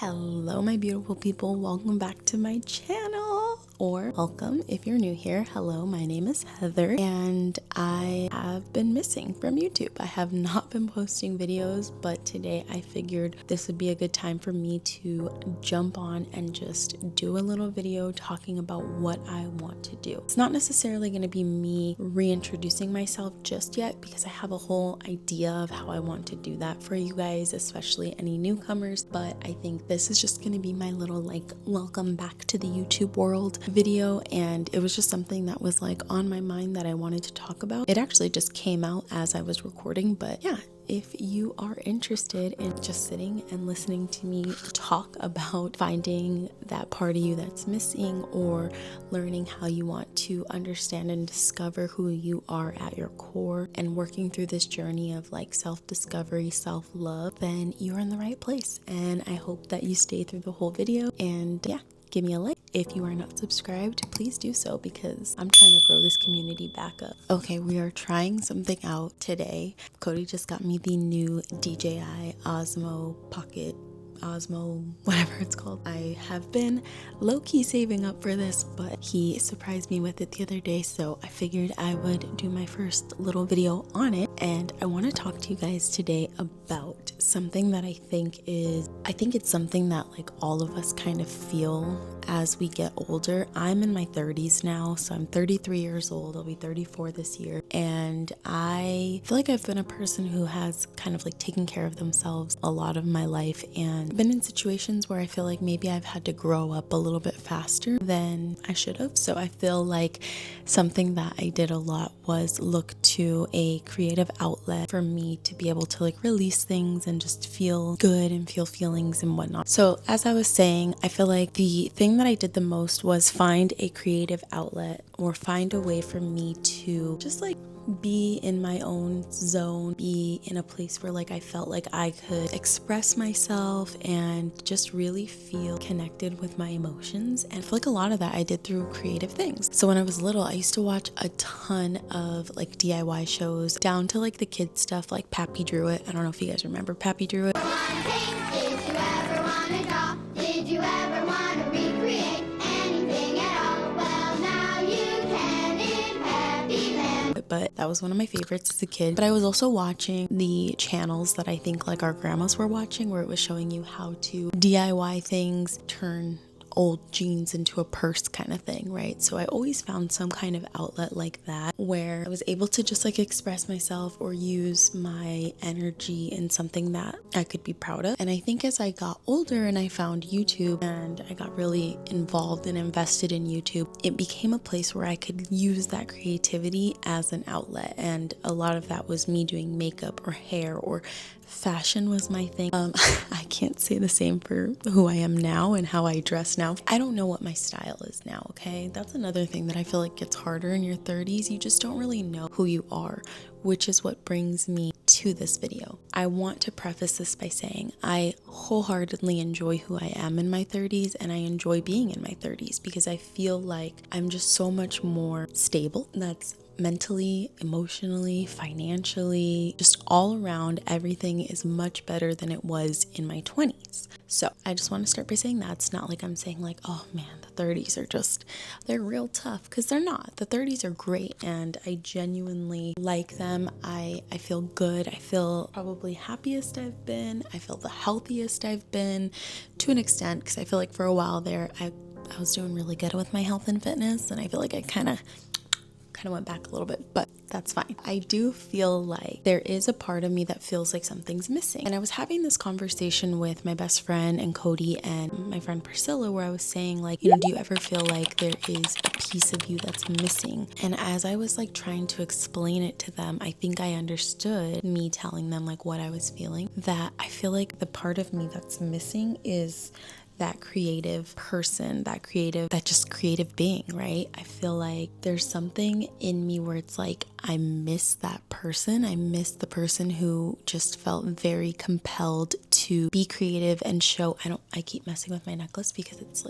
Hello my beautiful people, welcome back to my channel, or welcome if you're new here. Hello, my name is Heather and I have been missing from YouTube. I have not been posting videos, but today I figured this would be a good time for me to jump on and just do a little video talking about what I want to do. It's not necessarily going to be me reintroducing myself just yet because I have a whole idea of how I want to do that for you guys, especially any newcomers, but I think this is just going to be my little welcome back to the YouTube world video, and it was just something that was on my mind that I wanted to talk about. It actually just came out as I was recording, but yeah, if you are interested in just sitting and listening to me talk about finding that part of you that's missing, or learning how you want to understand and discover who you are at your core, and working through this journey of self-discovery, self-love, then you're in the right place. And I hope that you stay through the whole video, and yeah, give me a like. If you are not subscribed, please do so because I'm trying to grow this community back up. Okay, we are trying something out today. Cody just got me the new DJI Osmo Pocket, Osmo, whatever it's called. I have been low-key saving up for this, but he surprised me with it the other day, so I figured I would do my first little video on it. And I want to talk to you guys today about something that I think it's something that all of us kind of feel as we get older. I'm in my 30s now, so I'm 33 years old. I'll be 34 this year, and I feel like I've been a person who has kind of taken care of themselves a lot of my life, and been in situations where I feel like maybe I've had to grow up a little bit faster than I should have. So I feel like something that I did a lot was look to a creative outlet for me to be able to release things and just feel good and feel feelings and whatnot. So as I was saying, I feel like the thing that I did the most was find a creative outlet, or find a way for me to just be in my own zone, be in a place where I felt like I could express myself and just really feel connected with my emotions. And I feel like a lot of that I did through creative things. So when I was little, I used to watch a ton of DIY shows, down to the kids stuff like Pappy Drew It. I don't know if you guys remember Pappy Drew It. Did you ever want to draw? Did you ever want to recreate anything at all? Well, now you can in Happy Land. But that was one of my favorites as a kid. But I was also watching the channels that I think our grandmas were watching, where it was showing you how to DIY things, turn old jeans into a purse kind of thing, right? So I always found some kind of outlet like that where I was able to just express myself or use my energy in something that I could be proud of. And I think as I got older and I found YouTube and I got really involved and invested in YouTube, it became a place where I could use that creativity as an outlet. And a lot of that was me doing makeup or hair, or fashion was my thing. I can't say the same for who I am now and how I dress now. I don't know what my style is now, okay? That's another thing that I feel gets harder in your 30s. You just don't really know who you are, which is what brings me to this video. I want to preface this by saying I wholeheartedly enjoy who I am in my 30s, and I enjoy being in my 30s because I feel like I'm just so much more stable. That's mentally, emotionally, financially, just all around, everything is much better than it was in my 20s. So I just want to start by saying that it's not I'm saying oh man, the 30s are they're real tough, because they're not. The 30s are great and I genuinely like them. I feel good. I feel probably happiest I've been. I feel the healthiest I've been, to an extent, because I feel for a while there I was doing really good with my health and fitness, and I feel I kind of went back a little bit, but that's fine. I do feel there is a part of me that feels something's missing. And I was having this conversation with my best friend and Cody and my friend Priscilla, where I was saying do you ever feel there is a piece of you that's missing? And as I was trying to explain it to them, I think I understood, me telling them what I was feeling, that I feel the part of me that's missing is that creative person, that just creative being, right? I feel there's something in me where it's I miss that person. I miss the person who just felt very compelled to be creative and show. I keep messing with my necklace because it's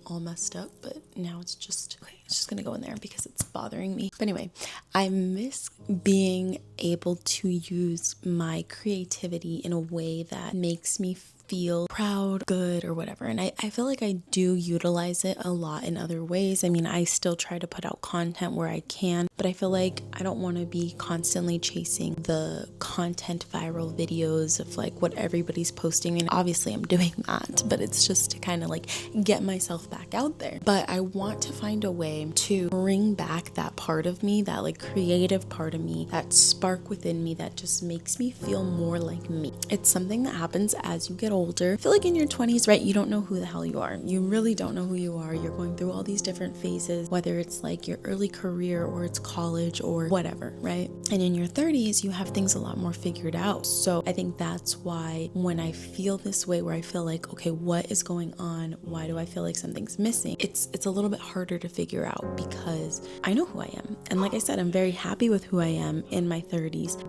all messed up, but now it's just, okay, it's just gonna go in there because it's bothering me. But anyway, I miss being able to use my creativity in a way that makes me feel proud, good, or whatever. And I feel like I do utilize it a lot in other ways. I mean, I still try to put out content where I can, but I feel like I don't want to be constantly chasing the content viral videos of like what everybody's posting. And obviously I'm doing that, but it's just to kind of like get myself back out there. But I want to find a way to bring back that part of me, that like creative part of me, that spark within me that just makes me feel more like me. It's something that happens as you get older. I feel like in your 20s, right, you don't know who the hell you are. You really don't know who you are. You're going through all these different phases, whether it's like your early career or it's college or whatever, right? And in your 30s, you have things a lot more figured out. So I think that's why when I feel this way, where I feel like, okay, what is going on? Why do I feel like something's missing? It's a little bit harder to figure out because I know who I am. And like I said, I'm very happy with who I am in my 30s,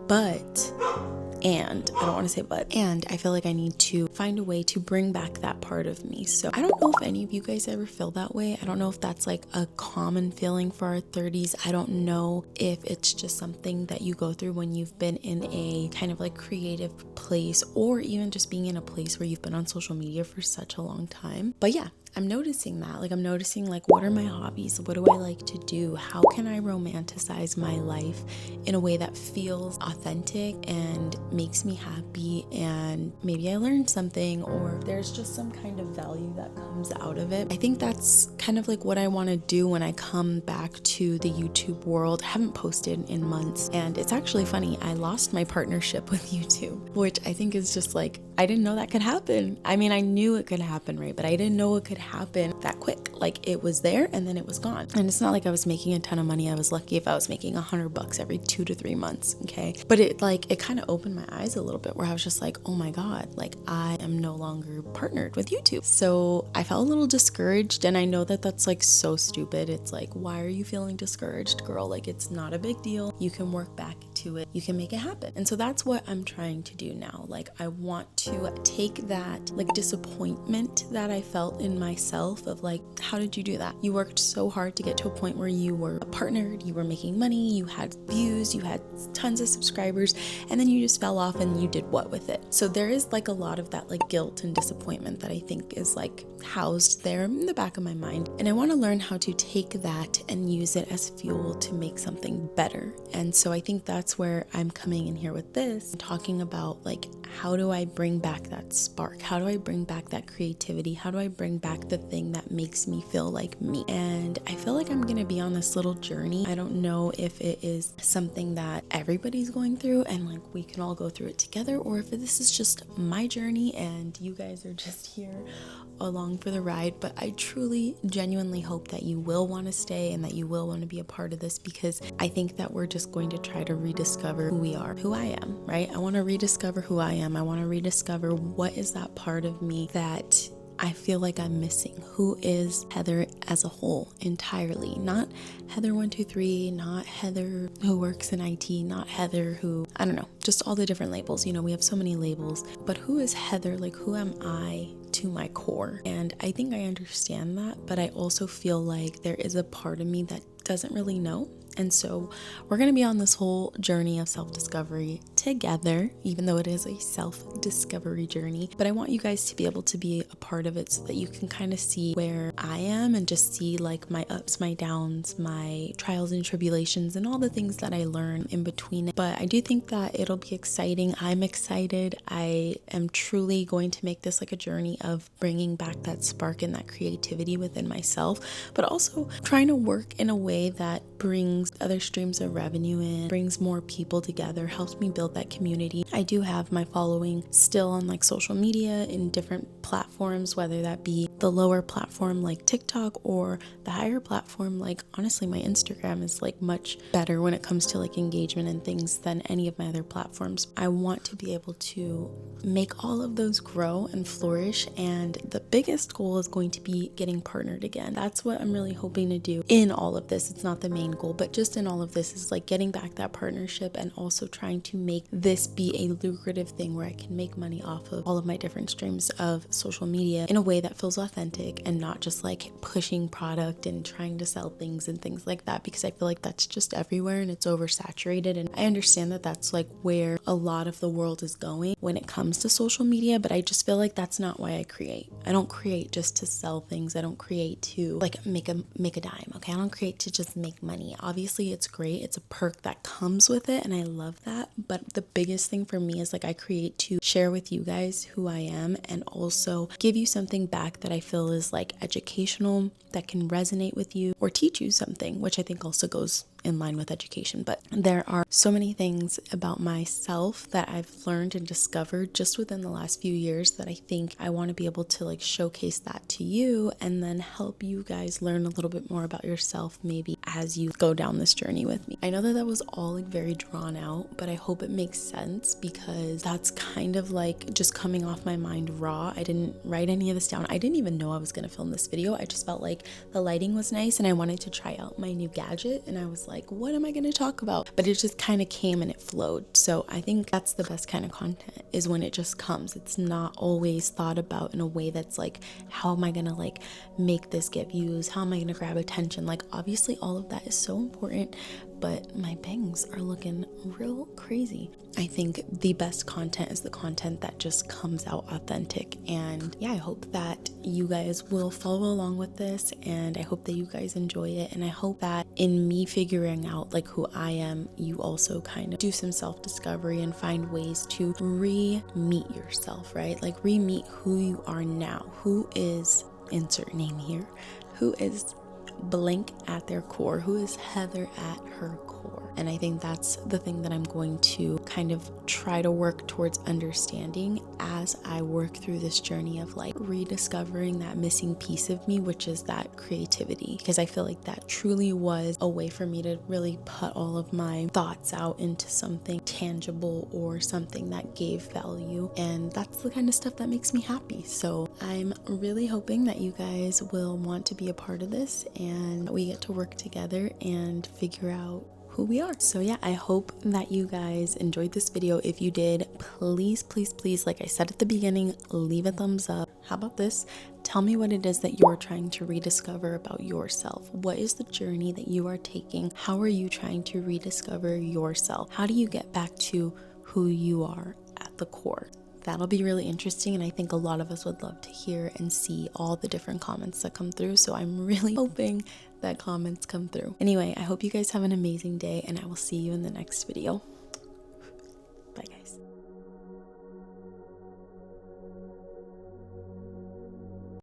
and I don't want to say but, and I feel like I need to find a way to bring back that part of me. So I don't know if any of you guys ever feel that way. I don't know if that's like a common feeling for our 30s. I don't know if it's just something that you go through when you've been in a kind of like creative place, or even just being in a place where you've been on social media for such a long time. But yeah, I'm noticing that. Like, I'm noticing, like, what are my hobbies? What do I like to do? How can I romanticize my life in a way that feels authentic and makes me happy? And maybe I learned something, or there's just some kind of value that comes out of it. I think that's kind of like what I want to do when I come back to the YouTube world. I haven't posted in months, and it's actually funny. I lost my partnership with YouTube, which I think is just like, I didn't know that could happen. I mean, I knew it could happen, right? But I didn't know it could happen that quick. Like, it was there and then it was gone. And it's not like I was making a ton of money. I was lucky if I was making $100 every 2 to 3 months. Okay. But it kind of opened my eyes a little bit, where I was just like, oh my God, like, I am no longer partnered with YouTube. So I felt a little discouraged. And I know that that's like so stupid. It's like, why are you feeling discouraged, girl? Like, it's not a big deal. You can work back to it. You can make it happen. And so that's what I'm trying to do now. Like, I want to take that like disappointment that I felt in myself of like, how did you do that? You worked so hard to get to a point where you were partnered, you were making money, you had views, you had tons of subscribers, and then you just fell off and you did what with it? So there is like a lot of that like guilt and disappointment that I think is like housed there in the back of my mind. And I want to learn how to take that and use it as fuel to make something better. And so I think that's where I'm coming in here with this, talking about like, how do I bring back that spark? How do I bring back that creativity? How do I bring back the thing that makes me feel like me? And I feel like I'm gonna be on this little journey. I don't know if it is something that everybody's going through and like we can all go through it together, or if this is just my journey and you guys are just here along for the ride. But I truly, genuinely hope that you will want to stay and that you will want to be a part of this, because I think that we're just going to try to rediscover who we are, who I am, right? I want to rediscover who I am. I want to rediscover what is that part of me that I feel like I'm missing. Who is Heather as a whole, entirely? Not Heather 123, not Heather who works in IT, not Heather who, I don't know, just all the different labels. You know, we have so many labels, but who is Heather? Like, who am I to my core? And I think I understand that, but I also feel like there is a part of me that doesn't really know. And so we're going to be on this whole journey of self-discovery together, even though it is a self-discovery journey. But I want you guys to be able to be a part of it so that you can kind of see where I am and just see like my ups, my downs, my trials and tribulations, and all the things that I learn in between. But I do think that it'll be exciting. I'm excited. I am truly going to make this like a journey of bringing back that spark and that creativity within myself, but also trying to work in a way that brings other streams of revenue in, brings more people together, helps me build that community. I do have my following still on like social media in different platforms, whether that be the lower platform like TikTok or the higher platform. Like, honestly, my Instagram is like much better when it comes to like engagement and things than any of my other platforms. I want to be able to make all of those grow and flourish, and the biggest goal is going to be getting partnered again. That's what I'm really hoping to do in all of this. It's not the main goal, but But just in all of this is like getting back that partnership and also trying to make this be a lucrative thing where I can make money off of all of my different streams of social media in a way that feels authentic and not just like pushing product and trying to sell things and things like that, because I feel like that's just everywhere and it's oversaturated. And I understand that that's like where a lot of the world is going when it comes to social media, but I just feel like that's not why I create. I don't create just to sell things. I don't create to like make a dime. Okay, I don't create to just make money. Obviously it's great, it's a perk that comes with it and I love that, but the biggest thing for me is like I create to share with you guys who I am and also give you something back that I feel is like educational, that can resonate with you or teach you something, which I think also goes in line with education. But there are so many things about myself that I've learned and discovered just within the last few years that I think I want to be able to like showcase that to you and then help you guys learn a little bit more about yourself maybe as you go down this journey with me. I know that was all like very drawn out, but I hope it makes sense because that's kind of like just coming off my mind raw. I didn't write any of this down. I didn't even know I was going to film this video. I just felt like the lighting was nice and I wanted to try out my new gadget and I was like, what am I going to talk about? But it just kind of came and it flowed. So I think that's the best kind of content, is when it just comes. It's not always thought about in a way that's like, how am I going to like make this get views? How am I going to grab attention? Like obviously all of that is so important, but my bangs are looking real crazy. I think the best content is the content that just comes out authentic. And yeah, I hope that you guys will follow along with this and I hope that you guys enjoy it. And I hope that in me figuring out like who I am, you also kind of do some self-discovery and find ways to re-meet yourself, right? Like re-meet who you are now. Who is, insert name here, who is blank at their core, who is Heather at her core. And I think that's the thing that I'm going to kind of try to work towards understanding as I work through this journey of like rediscovering that missing piece of me, which is that creativity, because I feel like that truly was a way for me to really put all of my thoughts out into something tangible or something that gave value. And that's the kind of stuff that makes me happy. So I'm really hoping that you guys will want to be a part of this and we get to work together and figure out who we are. So yeah, I hope that you guys enjoyed this video. If you did, please, like I said at the beginning, leave a thumbs up. How about this? Tell me what it is that you're trying to rediscover about yourself. What is the journey that you are taking? How are you trying to rediscover yourself? How do you get back to who you are at the core? That'll be really interesting, and I think a lot of us would love to hear and see all the different comments that come through, so I'm really hoping that comments come through. Anyway, I hope you guys have an amazing day, and I will see you in the next video. Bye guys.